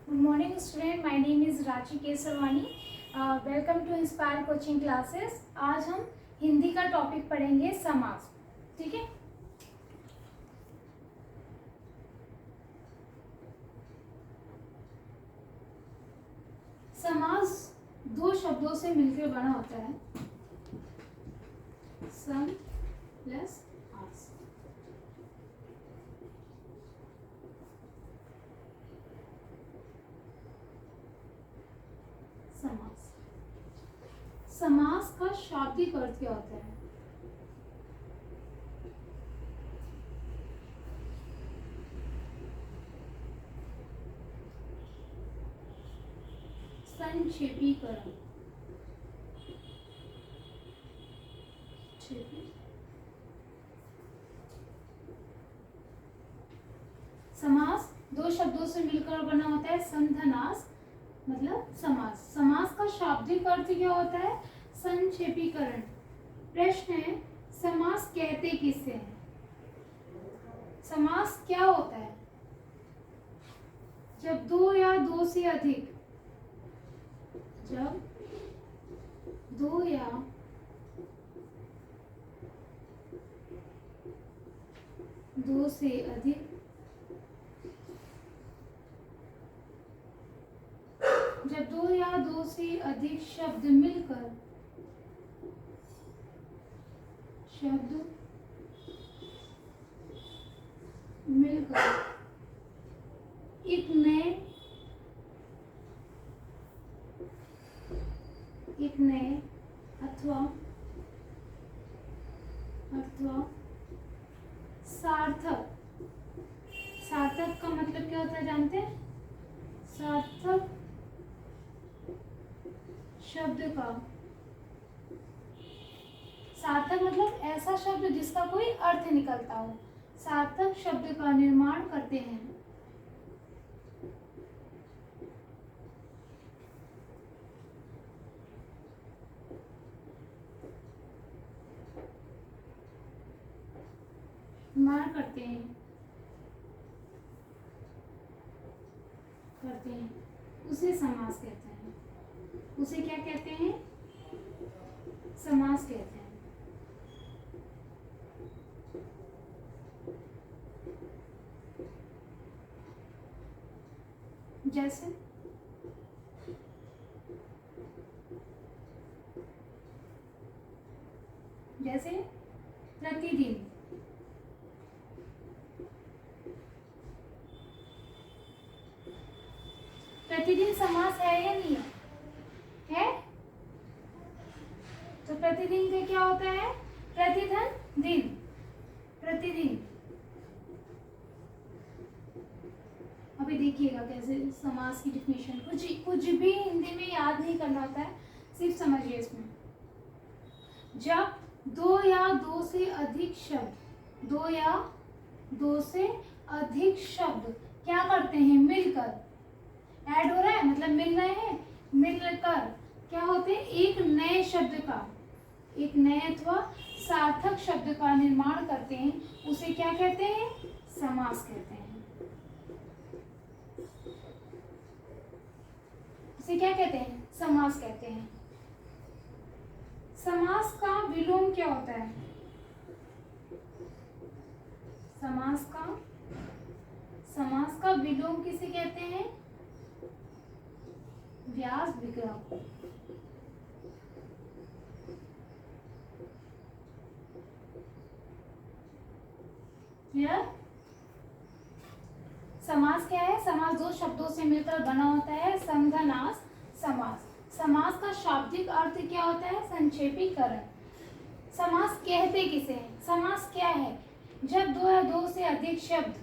Good morning student, my name is Rachi Kesarwani. Welcome to Inspire Coaching Classes. आज हम हिंदी का topic पढ़ेंगे समास. ठीक है. समास दो शब्दों से मिलकर बना होता है. सम प्लस आस. समास. समास का शाब्दिक अर्थ क्या होता है? संक्षेपीकरण. समास दो शब्दों से मिलकर बना होता है. संधनास मतलब समास. समास का शाब्दिक अर्थ क्या होता है? संक्षेपीकरण. प्रश्न है, समास कहते किसे हैं? समास क्या होता है? जब दो या दो से अधिक, जब दो या दो से अधिक जब दो या दो से अधिक शब्द मिलकर एक नए अथवा सार्थक. सार्थक का मतलब क्या होता है जानते हैं? सार्थक शब्द का, सार्थक मतलब ऐसा शब्द जिसका कोई अर्थ निकलता हो. सार्थक शब्द का निर्माण करते हैं. करते हैं उसे समास कहते हैं. उसे क्या कहते हैं? समास कहते हैं. जैसे प्रतिदिन. प्रतिदिन समास है या नहीं है? तो प्रतिदिन का क्या होता है? प्रतिधन दिन. प्रतिदिन. अभी देखिएगा कैसे समास की डिफिनेशन. कुछ भी हिंदी में याद नहीं करना होता है, सिर्फ समझिए इसमें. जब दो या दो से अधिक शब्द, दो या दो से अधिक शब्द क्या करते हैं? मिलकर. ऐड हो रहा है मतलब मिल रहे हैं. मिलकर क्या होते हैं? एक नए शब्द का, एक नए अथवा सार्थक शब्द का निर्माण करते हैं. उसे क्या कहते हैं? समास कहते हैं. उसे क्या कहते हैं? समास कहते हैं. समास का विलोम क्या होता है? समास का विलोम किसे कहते हैं? व्यास विग्रह. क्लियर? समास क्या है? समास दो शब्दों से मिलकर बना होता है. संधनास समास. समास का शाब्दिक अर्थ क्या होता है? संक्षेपीकरण. समास कहते किसे हैं? समास क्या है? जब दो या दो से अधिक शब्द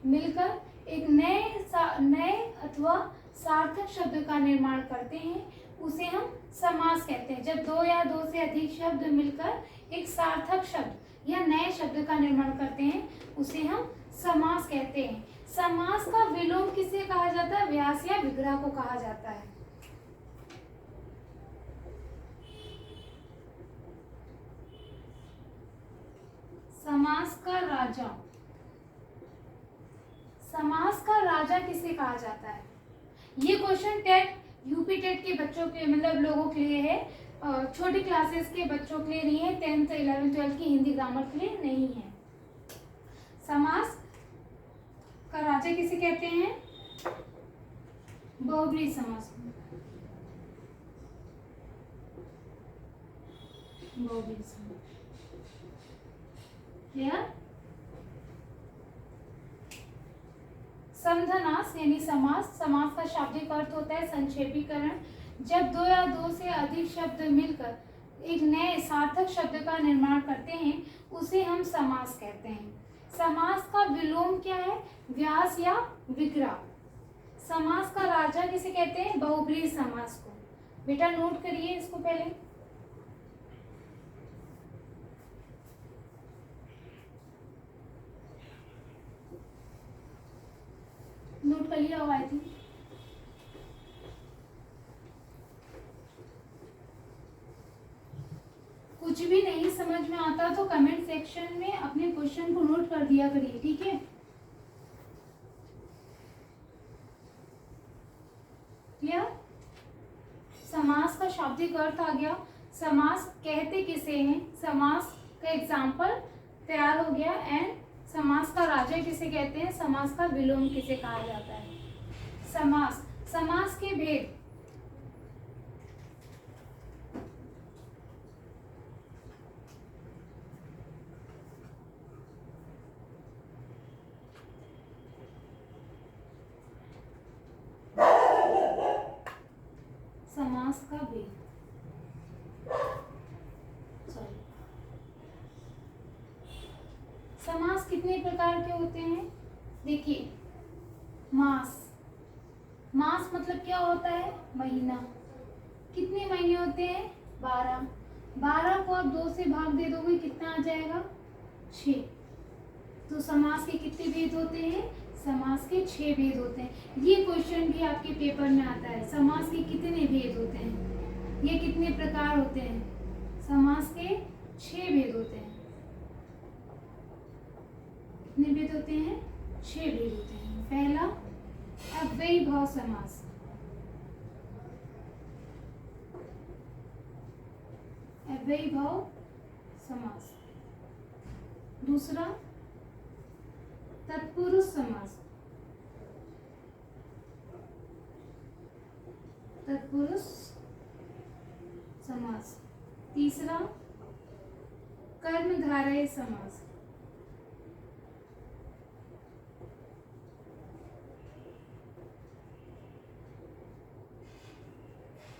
मिलकर एक नए अथवा सार्थक शब्द का निर्माण करते हैं, उसे हम समास कहते हैं. जब दो या दो से अधिक शब्द मिलकर एक सार्थक शब्द या नए शब्द का निर्माण करते हैं, उसे हम समास कहते हैं. समास का विलोम किसे कहा जाता है? व्यास या विग्रह को कहा जाता है. समास का राजा. समास का राजा किसे कहा जाता है? ये क्वेश्चन टेट यूपी टेट के बच्चों के मतलब लोगों के लिए है, छोटी क्लासेस के बच्चों के लिए नहीं है, 10th 11th 12th की हिंदी ग्रामर के लिए नहीं है। समास का राजा किसे कहते हैं? बहुब्रीहि समास। बहुब्रीहि समास क्लियर? समधनास यानी समास, समास का शाब्दिक अर्थ होता है संक्षेपीकरण। जब दो या दो से अधिक शब्द मिलकर एक नए सार्थक शब्द का निर्माण करते हैं उसे हम समास कहते हैं। समास का विलोम क्या है? व्यास या विग्रह। समास का राजा किसे कहते हैं? बहुब्रीहि समास को। बेटा नोट करिए इसको पहले। नोट कर लिया होगा आई थिंक। कुछ भी नहीं समझ में आता तो कमेंट सेक्शन में अपने क्वेश्चन को नोट कर दिया करिए, ठीक है? क्लियर? समास का शाब्दिक अर्थ आ गया। समास कहते किसे हैं? समास का एग्जाम्पल तैयार हो गया। एंड समास का राजा किसे कहते हैं? समास का विलोम किसे कहा जाता है? समास, समास के भेद। समास का भेद, सॉरी, समास कितने प्रकार के होते हैं? देखिए, मास, मास मतलब क्या होता है? महीना। कितने महीने होते हैं? 12। 12 को आप 2 से भाग दे दोगे कितना आ जाएगा? 6। तो समास के कितने भेद होते हैं? समास के 6 भेद होते हैं। ये क्वेश्चन भी आपके पेपर में आता है। समास के कितने भेद होते हैं? ये कितने प्रकार होते हैं? समास के 6 भेद होते हैं। कितने भेद होते हैं? 6 भेद होते हैं। पहला अव्ययी भाव समास। अव्ययी भाव समास। दूसरा तत्पुरुष समास। तत्पुरुष समास। तीसरा कर्मधारय समास।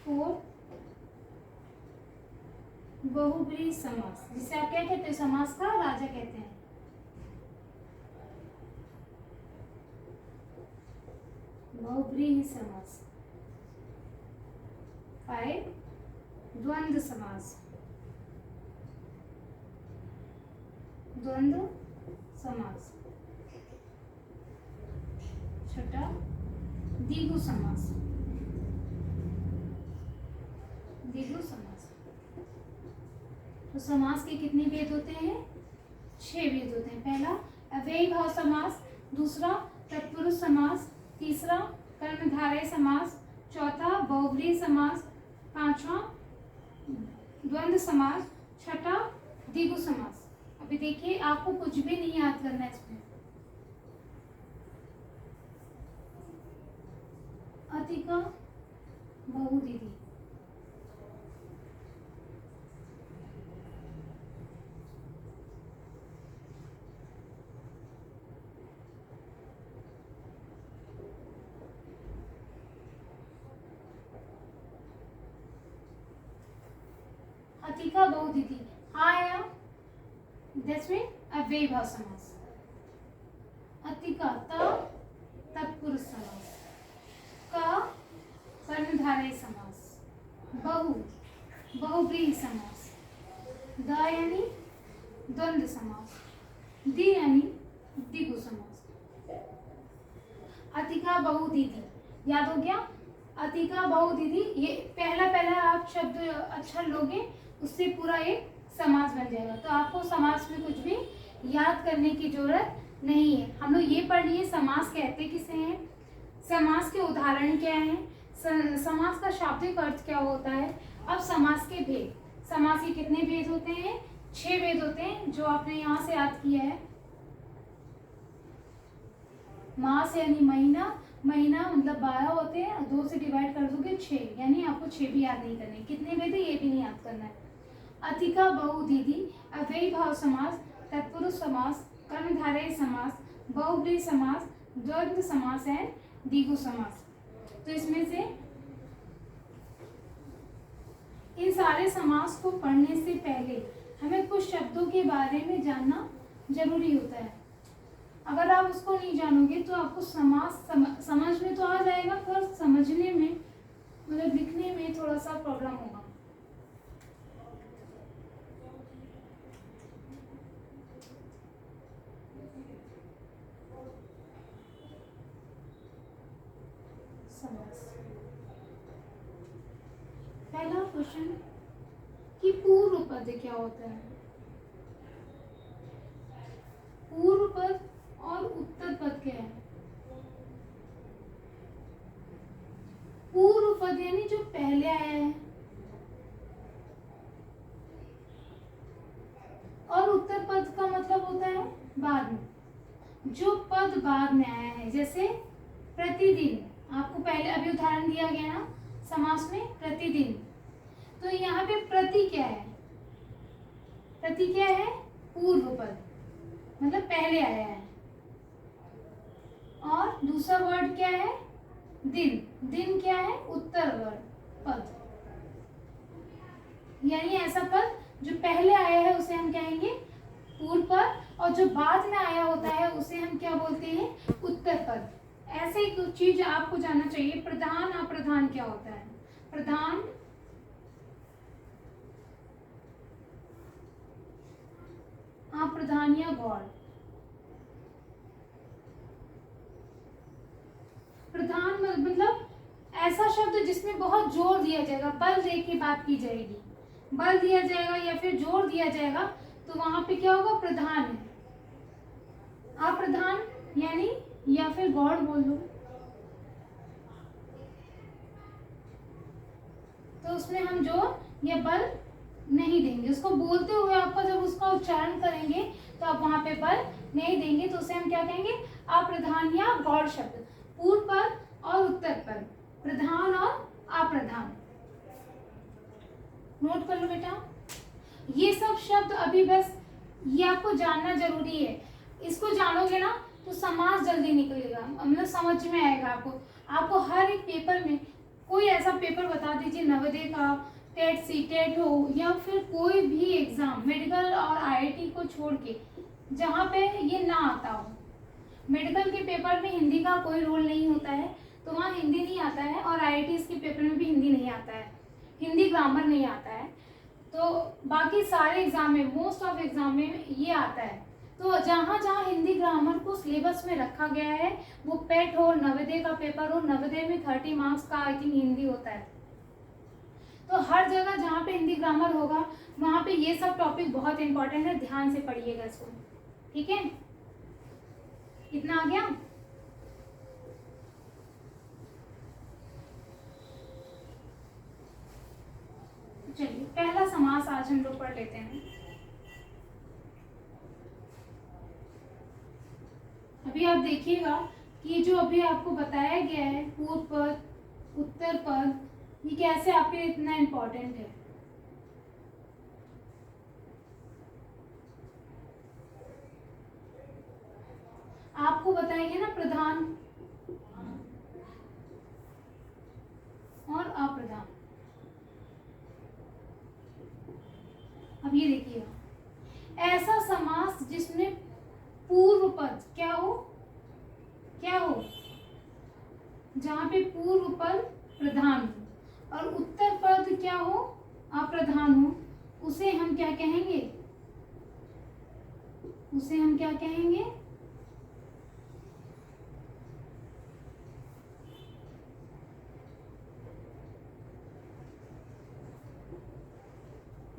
फोर्थ बहुब्रीहि समास, जिसे आप क्या कहते हैं? समास का राजा कहते हैं। बहुब्रीहि समास। 5 द्वंद्व समास। द्वंद्व समास। 6 द्विगु समास। द्विगु समास। तो समास के कितने भेद होते हैं? 6 भेद होते हैं। पहला अव्ययी भाव समास, दूसरा तत्पुरुष समास, तीसरा कर्मधारय समास, चौथा बहुब्रीहि समास, पांचवा द्वंद्व समास, छठा द्विगु समास। अभी देखिए आपको कुछ भी नहीं याद करना है इसमें। अतिका बहुदीदी, अतिका बहुदीदी। हाँ या दैट्स मीन अव्ययी भाव समास। अतिका तत्पुरुष समास, का कर्मधारय समास, बहु बहुब्रीहि समास, द यानी द्वंद्व समास, दि यानी द्विगु समास। अतिका बहुदीदी याद हो गया? अतिका बहुदीदी, ये पहला पहला आप शब्द अक्षर लोगे उससे पूरा एक समास बन जाएगा। तो आपको समास में कुछ भी याद करने की जरूरत नहीं है। हम लोग ये पढ़ लिए समास कहते किसे हैं, समास के उदाहरण क्या हैं, समास का शाब्दिक अर्थ क्या होता है। अब समास के भेद, समास के कितने भेद होते हैं, 6 भेद होते हैं, जो आपने यहाँ से याद किया है। मास यानी महीना, महीना मतलब 12 होते हैं, 2 से डिवाइड कर दोगे 6, यानी आपको 6 भी याद नहीं करने, कितने भेद है ये भी नहीं याद करना है। अधिका बहुदीदी, अव्ययी भाव समास, तत्पुरुष समास, कर्मधारय समास, बहुब्रीहि समास, द्वंद्व समास है, द्विगु समास। तो इसमें से इन सारे समास को पढ़ने से पहले हमें कुछ शब्दों के बारे में जानना जरूरी होता है। अगर आप उसको नहीं जानोगे तो आपको समास समझ में तो आ जाएगा, पर समझने में मतलब लिखने में थोड़ा सा प्रॉब्लम होगा। पहला क्वेश्चन कि पूर्व पद क्या होता है। पूर्व पद और उत्तर पद क्या है। पूर्व पद यानी जो पहले आया है, और उत्तर पद का मतलब होता है बाद में, जो पद बाद में आया है। जैसे प्रतिदिन, आपको पहले अभी उदाहरण दिया गया ना समास में प्रतिदिन, तो यहाँ पे प्रति क्या है, प्रति क्या है, पूर्व पद मतलब पहले आया है। और दूसरा वर्ड क्या है, दिन, दिन क्या है, उत्तर वर्ड पद, यानी ऐसा पद जो पहले आया है उसे हम कहेंगे पूर्व पद, और जो बाद में आया होता है उसे हम क्या बोलते हैं, उत्तर पद। ऐसे ही कुछ चीज आपको जानना चाहिए। प्रधान अप्रधान क्या होता है। प्रधान अप्रधान या गौड़। प्रधान मतलब ऐसा शब्द जिसमें बहुत जोर दिया जाएगा, बल दे के बात की जाएगी, बल दिया जाएगा या फिर जोर दिया जाएगा, तो वहां पे क्या होगा, प्रधान है। अप्रधान यानी या फिर गौड़ बोल दो, तो उसमें हम जोर या बल नहीं देंगे। उसको बोलते हुए आपका जब उसका उच्चारण करेंगे तो आप वहां पे बल नहीं देंगे, तो उसे हम क्या कहेंगे, अप्रधान या गौड़ शब्द। पूर्व पद और उत्तर पद, प्रधान और अप्रधान, नोट कर लो बेटा। ये सब शब्द अभी बस ये आपको जानना जरूरी है। इसको जानोगे ना तो समास जल्दी निकलेगा, मतलब समझ में आएगा आपको। आपको हर एक पेपर में कोई ऐसा पेपर बता दीजिए, नवोदय का, टेट सीटेट हो या फिर कोई भी एग्जाम, मेडिकल और आईआईटी को छोड़ के, जहाँ पे ये ना आता हो। मेडिकल के पेपर में हिंदी का कोई रोल नहीं होता है, तो वहाँ हिंदी नहीं आता है, और आईआईटी के पेपर में भी हिंदी नहीं आता है, हिंदी ग्रामर नहीं आता है। तो बाकी सारे एग्जाम में, मोस्ट ऑफ एग्जाम में ये आता है। तो जहाँ जहाँ हिंदी ग्रामर को सिलेबस में रखा गया है, वो पेट हो, नवोदय का पेपर हो, नवोदय में 30 मार्क्स का आई थिंक हिंदी होता है। तो हर जगह जहाँ पे हिंदी ग्रामर होगा वहाँ पे ये सब टॉपिक बहुत इंपॉर्टेंट है, ध्यान से पढ़िएगा इसको, ठीक है। इतना आ गया। चलिए पहला समास आज हम लोग पढ़ लेते हैं। अभी आप देखिएगा कि जो अभी आपको बताया गया है, पूर्व पद, उत्तर पद, ये कैसे आपके लिए इतना इम्पोर्टेंट है। आपको बताएंगे ना प्रधान और अप्रधान। अब ये देखिएगा, ऐसा समास जिसमें पूर्व पद क्या हो, क्या हो, जहां पे पूर्व पद प्रधान हो और उत्तर पद क्या हो, अप्रधान हो, उसे हम क्या कहेंगे, उसे हम क्या कहेंगे,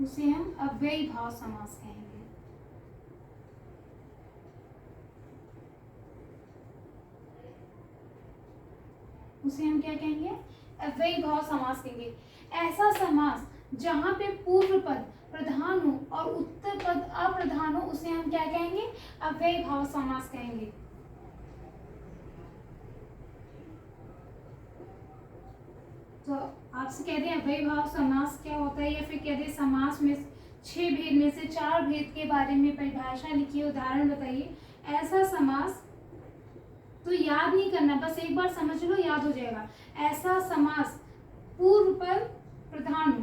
उसे हम अव्ययी भाव समास कहेंगे। उसे हम क्या कहेंगे? अव्ययी भाव समास कहेंगे। ऐसा समास जहाँ पे पूर्व पद प्रधान हो और उत्तर पद अप्रधान हो उसे हम क्या कहेंगे? अव्ययी भाव समास कहेंगे। तो आपसे कह दें अव्ययी भाव समास क्या होता है, या फिर कह दें समास में 6 भेद में से 4 भेद के बारे में परिभाषा लिखिए, उदाहरण बताइए। ऐसा समास तो याद नहीं करना, बस एक बार समझ लो, याद हो जाएगा। ऐसा समास पूर्व पद प्रधान हो,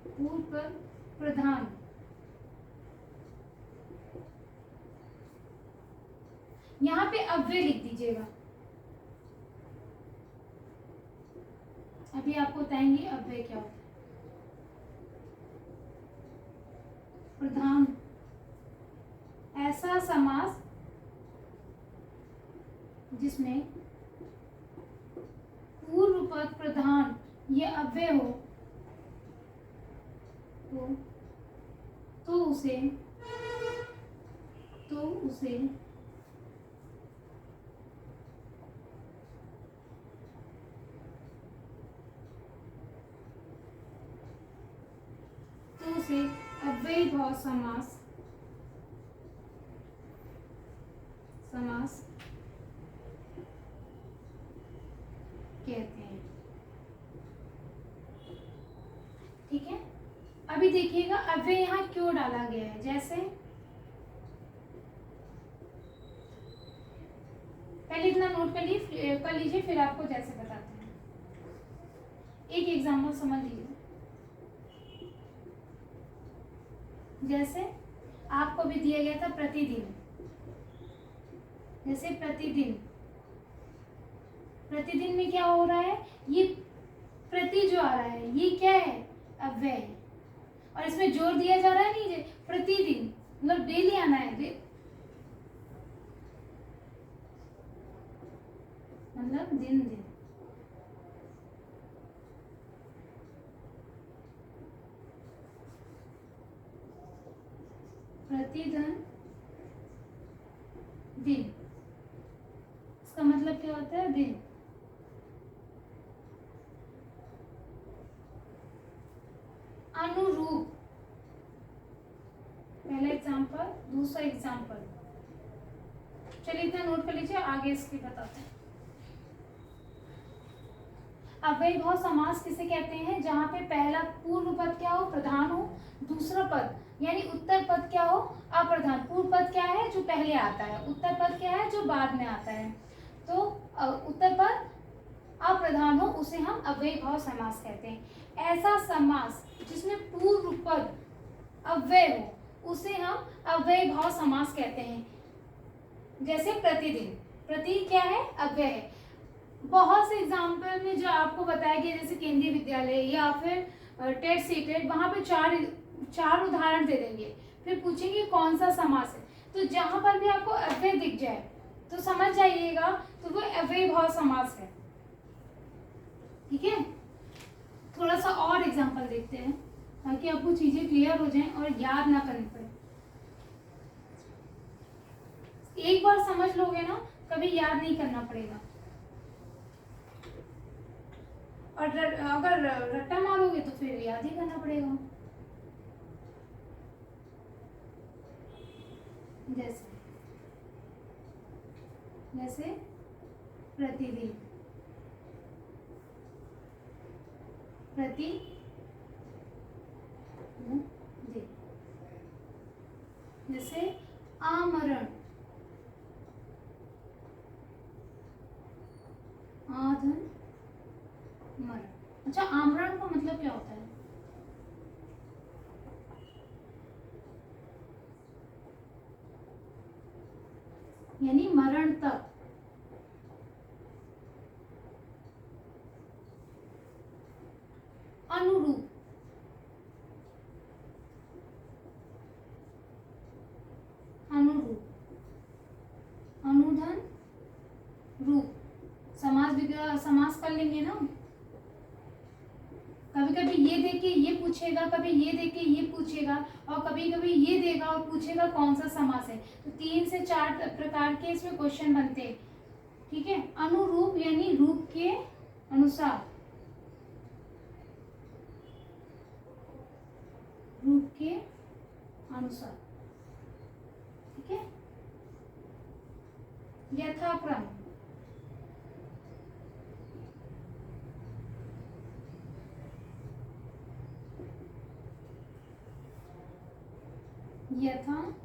पूर्व पद प्रधान, यहाँ पे अव्यय लिख दीजिएगा। अभी आपको बताएंगे अव्यय क्या होता है। प्रधान, ऐसा समास जिसमें पूर्व पद प्रधान ये अव्यय हो तो उसे अव्ययी भाव समास कहते हैं। ठीक है, अभी देखिएगा अव्यय यहाँ क्यों डाला गया है। जैसे पहले इतना नोट कर लीजिए, फिर आपको जैसे बताते हैं। एक एग्जाम्पल समझ लीजिए। जैसे आपको भी दिया गया था प्रतिदिन, जैसे प्रतिदिन में क्या हो रहा है, ये प्रति जो आ रहा है ये क्या है? अव्यय है। और इसमें जोर दिया जा रहा है नहीं, प्रतिदिन मतलब डेली आना है, मतलब दिन दिन। प्रतिदिन दिन, इसका मतलब क्या होता है? दिन। अनुरूप, पहला एग्जाम्पल, दूसरा एग्जाम्पल। चलिए इतना नोट कर लीजिए, आगे इसकी बताते हैं। अव्ययी भाव समास किसे कहते हैं? जहाँ पे पहला पूर्व पद क्या हो? प्रधान हो। दूसरा पद यानी उत्तर पद क्या हो? अप्रधान। पूर्व पद क्या है? जो पहले आता है। उत्तर पद क्या है? जो बाद में आता है। तो उत्तर पद अप्रधान हो उसे हम अव्ययी भाव समास कहते हैं। ऐसा समास जिसमें पूर्व पद अव्यय हो उसे हम अव्ययी भाव समास कहते हैं। जैसे प्रतिदिन, प्रति क्या है? अव्यय है। बहुत से एग्जाम्पल में जो आपको बताया गया, जैसे केंद्रीय विद्यालय या फिर टेट सीटेट, वहां पे चार उदाहरण दे देंगे, फिर पूछेंगे कौन सा समास है। तो जहां पर भी आपको अव्यय दिख जाए तो समझ जाइएगा तो वो अव्ययी भाव समास है। ठीक है, थोड़ा सा और एग्जाम्पल देखते हैं ताकि आपको चीजें क्लियर हो जाएं और याद ना करनी पड़े। एक बार समझ लोगे ना, कभी याद नहीं करना पड़ेगा। और अगर रट्टा मारोगे तो फिर याद ही करना पड़ेगा। जैसे प्रतिदिन, जैसे आमरण, आधन मरण। अच्छा, आमरण का मतलब क्या होता है? यानी मरण तक। अनुरूप, अनुधन रूप। समास कर लेंगे ना। कभी कभी ये देख के ये पूछेगा, कभी ये देख के ये पूछेगा, और कभी कभी ये देगा और पूछेगा कौन सा समास है। तो 3 से 4 प्रकार के इसमें क्वेश्चन बनते हैं। ठीक है, अनुरूप यानी रूप के अनुसार, रूप के अनुसार, ठीक है। यथाक्रम, यथाक्रम,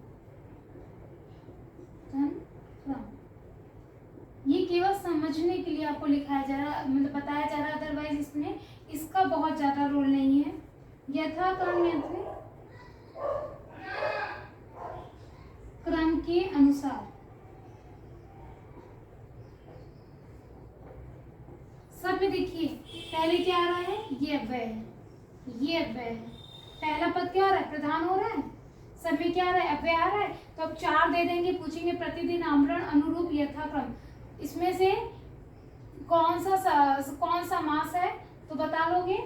ये केवल समझने के लिए आपको लिखाया जा रहा, मतलब बताया जा रहा है, अदरवाइज इसमें इसका बहुत ज्यादा रोल नहीं है। यथाक्रम यानी क्रम के अनुसार, सब में देखिए पहले क्या आ रहा है, ये अव्यय है, ये अव्यय है, पहला पद क्या हो रहा है, प्रधान हो रहा है, सब में क्या आ रहा है, अव्यय आ रहा है। तो अब 4 दे देंगे, पूछेंगे प्रतिदिन आमरण अनुरूप यथाक्रम, इसमें से कौन सा मास है, तो बता लोगे,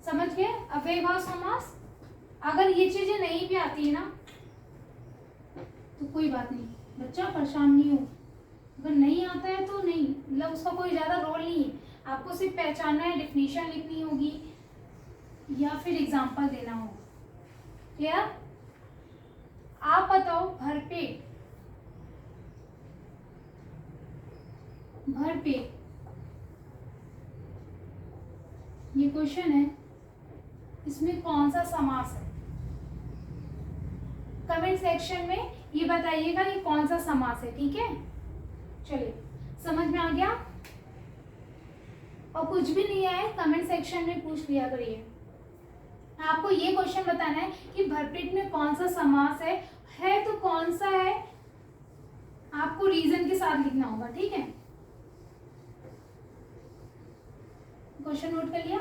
समझ गए, अव्ययभाव समास। अगर ये चीजें नहीं भी आती है ना तो कोई बात नहीं, बच्चा परेशान नहीं हो, अगर नहीं आता है तो नहीं, मतलब उसका कोई ज्यादा रोल नहीं है, आपको सिर्फ पहचानना है, डिफिनीशन लिखनी होगी या फिर एग्जाम्पल देना होगा। क्लियर? आप बताओ, भरपेट, भरपेट, ये क्वेश्चन है, इसमें कौन सा समास है? कमेंट सेक्शन में ये बताइएगा ये कौन सा समास है, ठीक है। चलिए, समझ में आ गया? और कुछ भी नहीं आए कमेंट सेक्शन में पूछ लिया करिए। आपको ये क्वेश्चन बताना है कि भरपेट में कौन सा समास है तो कौन सा है, आपको रीजन के साथ लिखना होगा, ठीक है। क्वेश्चन नोट कर लिया?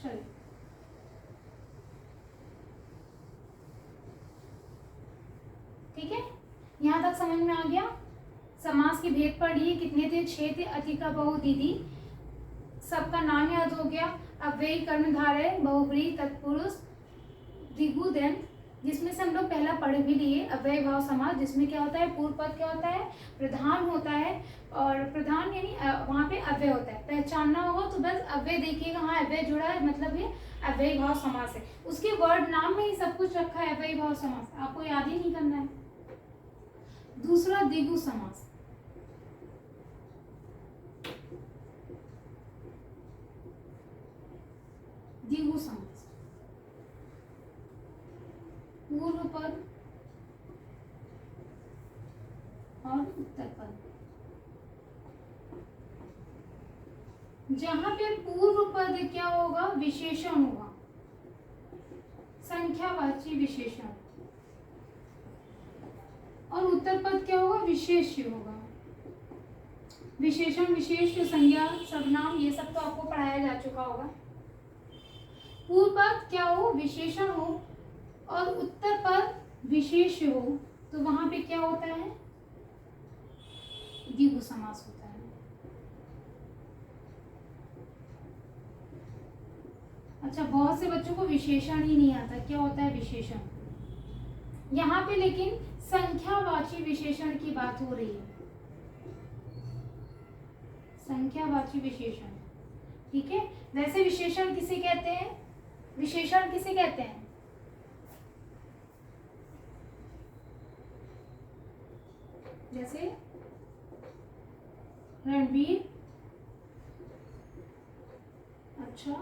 चलिए, ठीक है, यहां तक समझ में आ गया। समास के भेद पढ़ लिए, कितने थे, 6 थे, अधिका बहु दीदी, सबका नाम याद हो गया, अव्ययी कर्णधारय, बहुव्रीहि तत्पुरुष, द्विगु, जिसमें से हम लोग पहला पढ़ भी लिए अव्यय भाव समास, जिसमें क्या होता है, पूर्व पद क्या होता है, प्रधान होता है, और प्रधान यानी वहां पे अव्यय होता है, पहचानना होगा तो बस अव्यय देखिएगा, हाँ अव्यय जुड़ा है मतलब ये अव्यय भाव समास है, उसके वर्ड नाम में ही सब कुछ रखा है, अव्यय भाव समास, आपको याद ही नहीं करना है। दूसरा द्विगु समास, द्विगु समास, पूर्व पद और उत्तर पद, जहां पे पूर्व पद क्या होगा, विशेषण होगा, संख्यावाची विशेषण, और उत्तर पद क्या होगा, विशेष्य होगा। विशेषण, विशेष, संज्ञा, सर्वनाम, ये सब तो आपको पढ़ाया जा चुका होगा। पूर्व पद क्या हो, विशेषण हो, और उत्तर पद विशेष हो, तो वहां पे क्या होता है, द्विगु समास होता है। अच्छा, बहुत से बच्चों को विशेषण ही नहीं आता, क्या होता है विशेषण, यहाँ पे लेकिन संख्यावाची विशेषण की बात हो रही है, संख्यावाची विशेषण, ठीक है। वैसे विशेषण किसे कहते हैं, विशेषण किसे कहते हैं, जैसे रणबीर अच्छा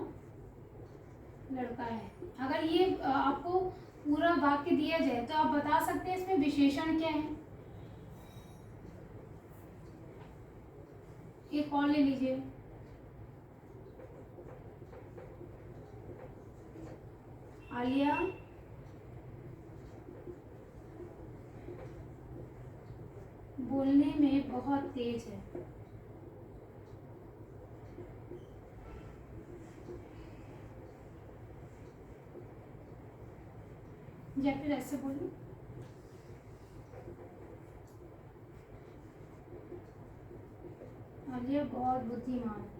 लड़का है, अगर ये आपको पूरा वाक्य दिया जाए तो आप बता सकते हैं इसमें विशेषण क्या है। एक और ले लीजिए, आलिया बोलने में बहुत तेज है, या फिर ऐसे बोलिए, आलिया बहुत बुद्धिमान है,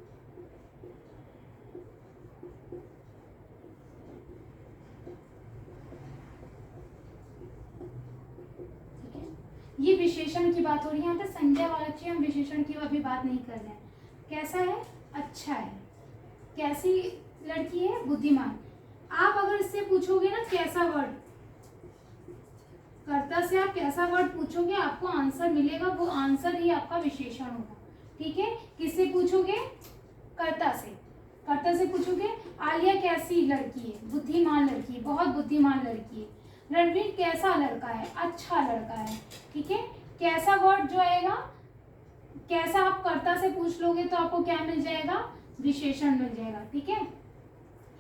ये विशेषण की बात हो रही है, यहाँ पे संज्ञावाची हम विशेषण की अभी बात नहीं कर रहे हैं। कैसा है? अच्छा है। कैसी लड़की है? बुद्धिमान। आप अगर इससे पूछोगे ना कैसा वर्ड, कर्ता से आप कैसा वर्ड पूछोगे, आपको आंसर मिलेगा, वो आंसर ही आपका विशेषण होगा। ठीक है, किससे पूछोगे? कर्ता से। कर्ता से पूछोगे आलिया कैसी लड़की है? बुद्धिमान लड़की है, बहुत बुद्धिमान लड़की है। रणवीर कैसा लड़का है? अच्छा लड़का है। ठीक है, कैसा वर्ड जो आएगा, कैसा आप कर्ता से पूछ लोगे तो आपको क्या मिल जाएगा? विशेषण मिल जाएगा। ठीक है,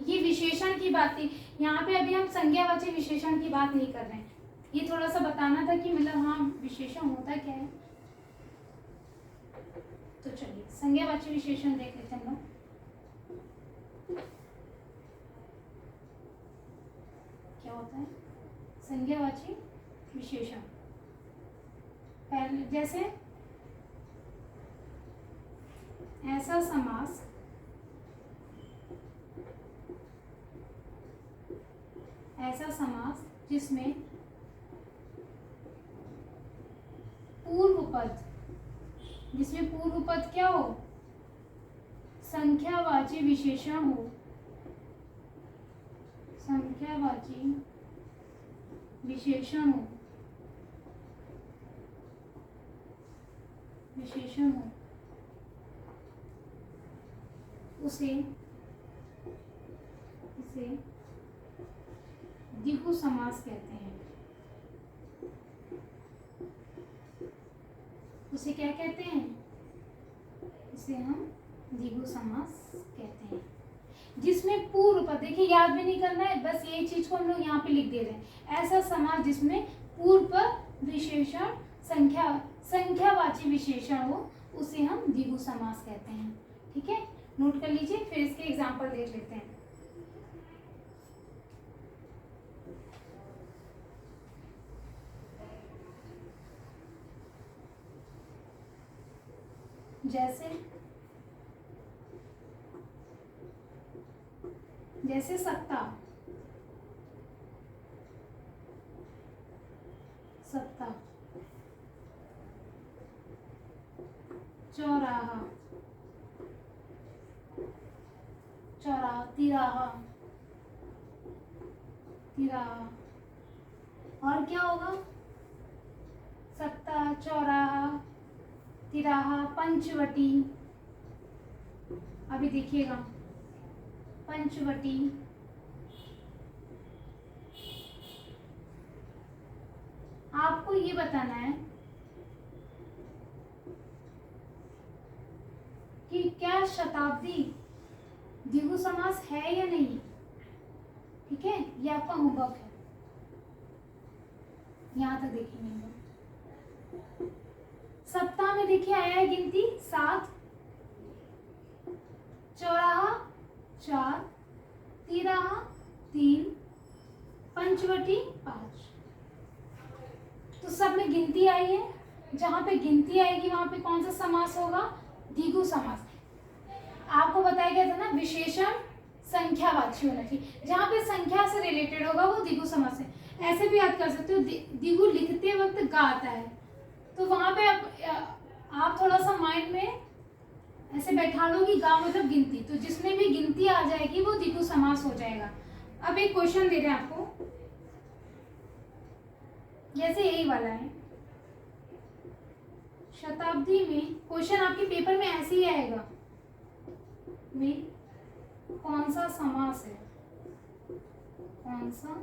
ये विशेषण की बात थी। यहाँ पे अभी हम संज्ञावाची विशेषण की बात नहीं कर रहे हैं। ये थोड़ा सा बताना था कि मतलब हाँ विशेषण होता क्या है। तो चलिए संज्ञावाची विशेषण देख लेते हैं हम लोग। क्या होता है संज्ञावाची विशेषण? पहले जैसे ऐसा समास जिसमें पूर्व पद क्या हो? संख्यावाची विशेषण हो। संख्यावाची विशेषण हो। उसे द्विगु समास कहते हैं। उसे क्या कहते हैं? इसे हम द्विगु समास कहते हैं, जिसमें पूर्व पद, देखिए याद भी नहीं करना है, बस ये चीज को हम लोग यहाँ पे लिख दे रहे हैं। ऐसा समास जिसमें पूर्व पद विशेषण संख्यावाची विशेषण हो, उसे हम द्विगु समास कहते हैं। ठीक है, नोट कर लीजिए, फिर इसके एग्जाम्पल देख लेते हैं। जैसे सत्ता, चौराहा, तिराहा। और क्या होगा? सत्ता, चौराहा, तिराहा, पंचवटी। अभी देखिएगा, पंचवटी, आपको ये बताना है कि क्या शताब्दी द्विगु समास है या नहीं। ठीक है, ये आपका होमवर्क है, यहां तक देखेंगे। सप्ताह में देखिए आया है गिनती 7, चौराहा 4, तिराहा 3, पंचवटी 5। तो सब में गिनती आई है। जहां पे गिनती आएगी वहां पे कौन सा समास होगा? द्विगु समास। आपको बताया गया था ना विशेषण संख्यावाची होना चाहिए, जहां पे संख्या से रिलेटेड होगा वो द्विगु समास है। ऐसे भी याद कर सकते हो, द्विगु लिखते वक्त गा आता है, तो वहां पे आप थोड़ा सा माइंड में ऐसे बैठा लो कि गा मतलब गिनती, तो जिसमें भी गिनती आ जाएगी वो द्विगु समास हो जाएगा। अब एक क्वेश्चन दे रहे हैं आपको, जैसे यही वाला है, शताब्दी में, क्वेश्चन आपके पेपर में ऐसे ही आएगा, में कौन सा समास है, कौन सा,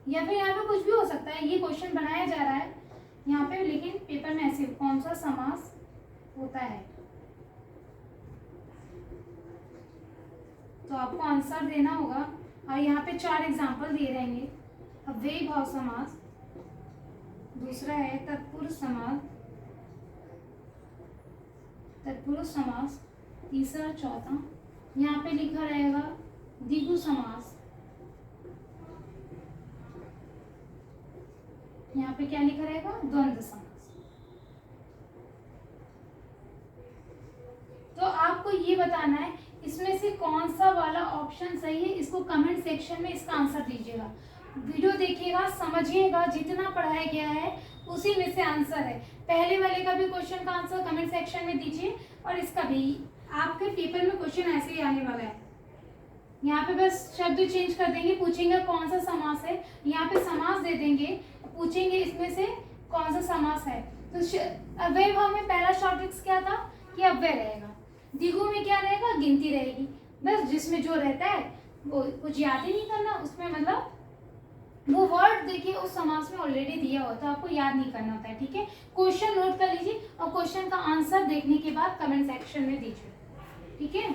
या फिर यहाँ पे कुछ भी हो सकता है, ये क्वेश्चन बनाया जा रहा है यहाँ पे, लेकिन पेपर में ऐसे कौन सा समास होता है, तो आपको आंसर देना होगा। और यहाँ पे 4 एग्जाम्पल दिए रहेंगे। अव्ययी भाव समास, दूसरा है तत्पुरुष समास, तीसरा, चौथा, यहाँ पे लिखा रहेगा द्विगु समास, यहाँ पे क्या लिखा रहेगा? द्वंद्व समास। तो आपको ये बताना है इसमें से कौन सा वाला ऑप्शन सही है, इसको कमेंट सेक्शन में इसका आंसर दीजिएगा। वीडियो देखिएगा, समझिएगा, जितना पढ़ाया गया है उसी में से आंसर है। पहले वाले का भी क्वेश्चन का आंसर कमेंट सेक्शन में दीजिए, और इसका भी। आपके पेपर में क्वेश्चन ऐसे ही आने वाला है। यहाँ पे बस शब्द चेंज कर देंगे, पूछेंगे कौन सा समास है, यहाँ पे समास दे देंगे, पूछेंगे इसमें से कौन सा समास है। तो अव्यय भाव में पहला शॉर्ट ट्रिक्स क्या था कि अव्यय रहेगा, द्विगु में क्या रहेगा, गिनती रहेगी। बस जिसमें जो रहता है वो कुछ याद ही नहीं करना, उसमें मतलब वो वर्ड देखिए उस समास में ऑलरेडी दिया हुआ तो आपको याद नहीं करना होता है। ठीक है, क्वेश्चन नोट कर लीजिए और क्वेश्चन का आंसर देखने के बाद कमेंट सेक्शन में दीजिए। ठीक है,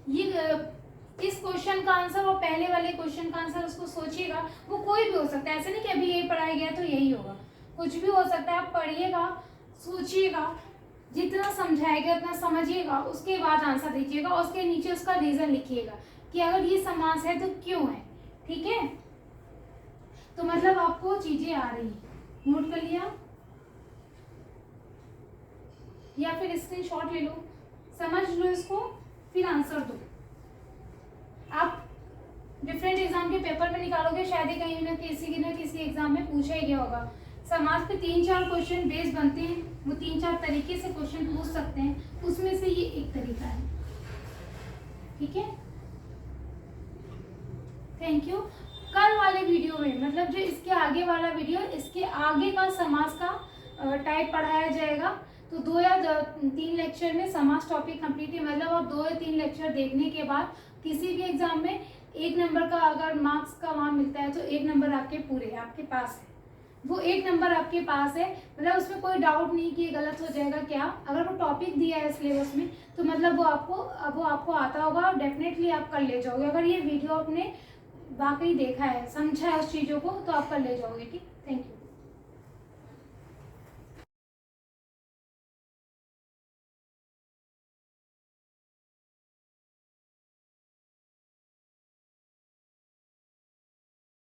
ये इस क्वेश्चन का आंसर और पहले वाले क्वेश्चन का आंसर उसको सोचिएगा, वो कोई भी हो सकता है। ऐसे नहीं कि अभी यही पढ़ाया गया तो यही होगा, कुछ भी हो सकता है। आप पढ़िएगा, सोचिएगा, जितना समझाएगा उतना समझिएगा, उसके बाद आंसर दीजिएगा और उसके नीचे उसका रीजन लिखिएगा कि अगर ये समास है तो क्यों है। ठीक है, तो मतलब आपको चीजें आ रही है, नोट कर लिया या फिर स्क्रीनशॉट ले लो, समझ लो इसको, फिर आंसर दो। आप डिफरेंट एग्जाम के पेपर में निकालोगे, शायद ही कहीं ना किसी एग्जाम में पूछा ही गया होगा। समाज पे 3-4 क्वेश्चन बेस बनते हैं, वो 3-4 तरीके से क्वेश्चन पूछ सकते हैं, उसमें से ये एक तरीका है। ठीक है, थैंक यू। कल वाले वीडियो में मतलब जो इसके आगे वाला वीडियो, इसके आगे का समास का टाइप पढ़ाया जाएगा। तो 2 या 3 लेक्चर में समास टॉपिक कंप्लीट है। मतलब आप 2 या 3 लेक्चर देखने के बाद किसी भी एग्जाम में 1 नंबर का अगर मार्क्स का वहाँ मिलता है तो 1 नंबर आपके पूरे आपके पास है, वो 1 नंबर आपके पास है। मतलब उसमें कोई डाउट नहीं कि गलत हो जाएगा क्या। अगर वो टॉपिक दिया है सिलेबस में तो मतलब वो आपको आता होगा, डेफिनेटली आप कर ले जाओगे। अगर ये वीडियो आपने वाकई देखा है, समझा है उस चीज़ों को, तो आप कर ले जाओगे। ठीक, थैंक यू।